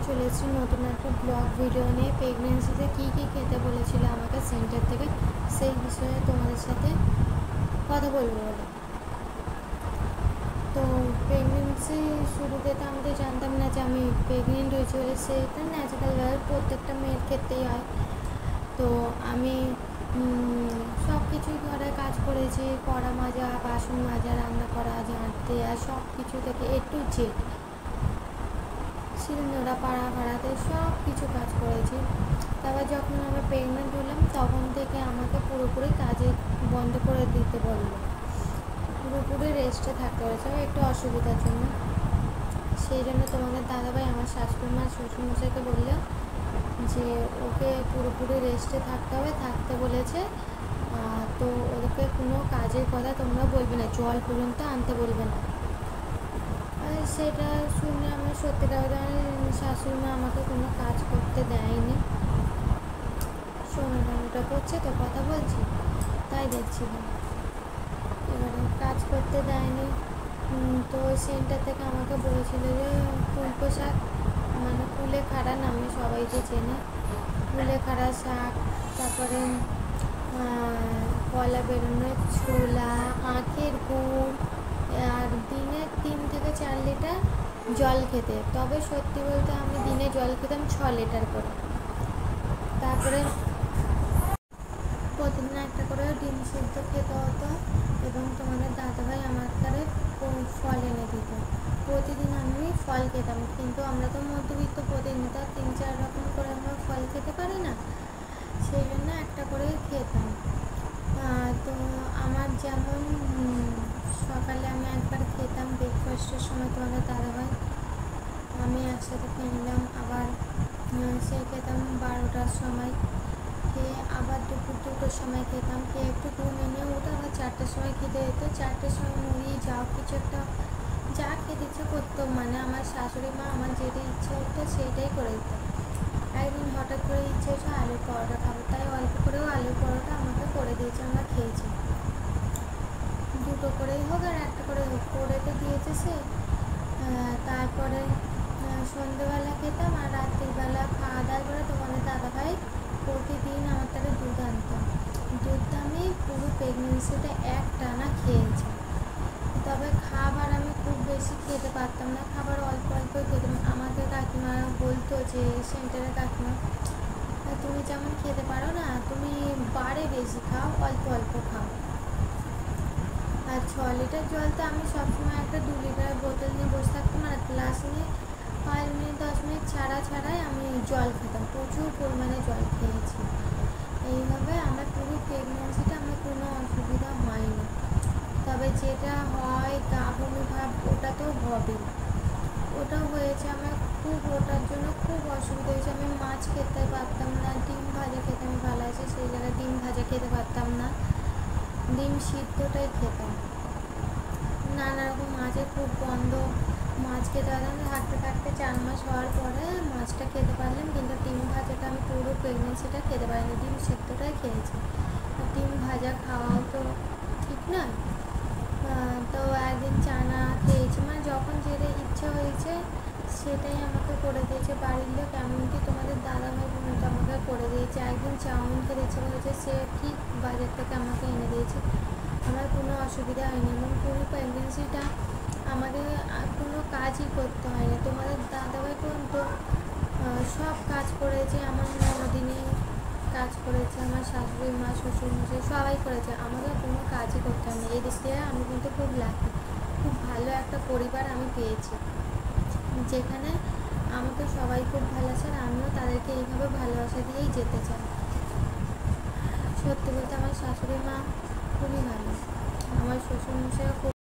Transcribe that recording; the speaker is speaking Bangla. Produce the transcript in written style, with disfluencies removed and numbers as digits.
চলে এসেছি নতুন একটা ব্লগ ভিডিও নিয়ে। প্রেগনেন্সিতে কী কী খেতে বলেছিল আমাকে সেন্টার থেকে, সেই বিষয়ে তোমাদের সাথে কথা বলবো বলে। তো প্রেগনেন্সি শুরুতে তো আমি তো জানতাম না যে আমি প্রেগনেন্ট হয়েছি বলে, সেটা ন্যাচারালভাবে প্রত্যেকটা মেয়ের ক্ষেত্রেই হয়। তো আমি সব কিছুই ঘরে কাজ করেছি, কড়া মাজা, বাসন মাজা, রান্না করা, ঝাঁট দেওয়া, সব কিছু থেকে A to Z, শিলনোড়া পাড়াতে সব কিছু কাজ করেছি। তারপর যখন আমি প্রেগনেন্ট হলাম তখন থেকে আমাকে পুরোপুরি কাজে বন্ধ করে দিতে বললো, পুরোপুরি রেস্টে থাকতে হয়েছে একটু অসুবিধার জন্য। সেই জন্য তোমাদের দাদাভাই আমার শাশুড়ি মা শ্বশুরমশাইকে বললো যে ওকে পুরোপুরি রেস্টে থাকতে বলেছে। তো ওদেরকে কোনো কাজের কথা তোমরা বলবে না, জল পর্যন্ত আনতে বলবে না। সেটা শুনে আমার সত্যিকার শাশুড়ি মা আমাকে কোনো কাজ করতে দেয়নি। ওটা করছে তো কথা বলছি তাই দেখছিলাম, এবারে কাজ করতে দেয়নি। তো সেন্টার থেকে আমাকে বলেছিল যে কুলকো শাক, মানে কুলেখাড়া নামে সবাই যে চেনে, কুলেখাড়া শাক, তারপরে কলা বেরোনো ছোলা, আখের গুড়, আর দিনে 3 থেকে 4 লিটার জল খেতে। তবে সত্যি বলতে আমি দিনে জল খেতাম 6 লিটার করে। তারপরে প্রতিদিন একটা করে ডিম সিদ্ধ খেতে হতো, এবং তোমাদের দাদাভাই আমার দ্বারে ফল এনে দিত। প্রতিদিন আমি ফল খেতাম, কিন্তু আমরা তো মধ্যবিত্ত, প্রতিদিন তো 3-4 রকম করে আমরা ফল খেতে পারি না, সেই জন্য একটা করে খেতাম। তো আমার যেমন সকালে আমি একবার খেতাম ব্রেকফাস্টের সময়, তোমাদের দাদাভাই আমি একসাথে খেয়ে নিলাম। আবার সে খেতাম 12টার সময়, খেয়ে আবার দুপুর 2টোর সময় খেতাম, খেয়ে একটু ঘুমিয়ে নিয়ে উঠে আবার 4টার সময় খেতে যেত। 4টার সময় মুড়ি যাও কিছু একটা যা খেতে ইচ্ছে করতো, মানে আমার শাশুড়ি মা আমার যেটা ইচ্ছে হতো সেইটাই করে দিত। একদিন হঠাৎ করে ইচ্ছে হচ্ছে আলুর পরোটা খাবো, তাই অল্প করেও আলুর পরোটা আমাকে করে দিয়েছে, আমরা খেয়েছি। 2টো করেই হোক আর একটা করে হোক, করে তো দিয়েছে সে। তারপরে সন্ধ্যেবেলা খেতাম, আর রাত্রিবেলা খাওয়া দাওয়া করে তোমাদের দাদাভাই প্রতিদিন আমার তারা দুধ আনতাম। দুধটা আমি পুরো প্রেগনেন্সিতে একটানা খেয়েছি। তবে খাবার আমি খুব বেশি খেতে পারতাম না, খাবার অল্প অল্প খেতাম। আমাদের কাকিমা বলতো যে সেন্টারের কাকিমা, তুমি যেমন খেতে পারো না, তুমি বারে বেশি খাও, অল্প অল্প খাও। আর 6 লিটার জল তো আমি সবসময় একটা 2 লিটারের বোতল নিয়ে বসে থাকতাম, আর গ্লাস নিয়ে 5 মিনিট 10 মিনিট ছাড়াই আমি জল খেতাম, প্রচুর পরিমাণে জল খেয়েছি। এইভাবে আমার পুরো প্রেগনেন্সিটা আমার কোনো অসুবিধা হয়নি। তবে যেটা হয় গা বমি ভাব, ওটা তো হবেই, ওটা হয়েছে আমার খুব, ওটার জন্য খুব অসুবিধা হয়েছে। আমি মাছ খেতে পারতাম না, ডিম ভাজা খেতে আমি ভালো আছে, সেই জায়গায় ডিম ভাজা খেতে পারতাম না, ডিম সিদ্ধটাই খেতাম। নানা রকম মাছের খুব গন্ধ, মাছ খেতে পারতাম না। থাকতে 4 মাস হওয়ার পরে মাছটা খেতে পারলাম, কিন্তু ডিম ভাজাটা আমি পুরো প্রেগনেন্সিটা খেতে পারিনি, ডিম সিদ্ধটাই খেয়েছি। ডিম ভাজা খাওয়াও তো ঠিক নয়। তো একদিন চানা খেয়েছি, মানে যখন যেটা ইচ্ছে হয়েছে সেটাই আমাকে করে দিয়েছে বাড়ির লোক, এমনকি তোমাদের দাদাভাই পর্যন্ত আমাকে করে দিয়েছে। একদিন চাউমিন খেতে ইচ্ছে করেছে, সে ঠিক বাজার থেকে আমাকে এনে দিয়েছে, আমার কোনো অসুবিধা হয়নি। এবং পুরো প্রেগনেন্সিটা আমাকে কোনো কাজই করতে হয়নি। তোমাদের দাদাভাই পর্যন্ত সব কাজ করেছে, আমার নদিনে কাজ করেছে, আমার শাশুড়ি মা শ্বশুরমশাই সবাই করেছে, আমাকে কোনো কাজই করতে হয়নি। এই দিক দিয়ে আমি কিন্তু খুব লাকি, খুব ভালো একটা পরিবার আমি পেয়েছি, যেখানে আমাকে সবাই খুব ভালোবাসে, আর আমিও তাদেরকে এইভাবে ভালোবাসা দিয়েই যেতে চাই। সত্যি বলতে আমার শাশুড়ি মা খুবই ভালো, আমার শ্বশুরমশাইও খুব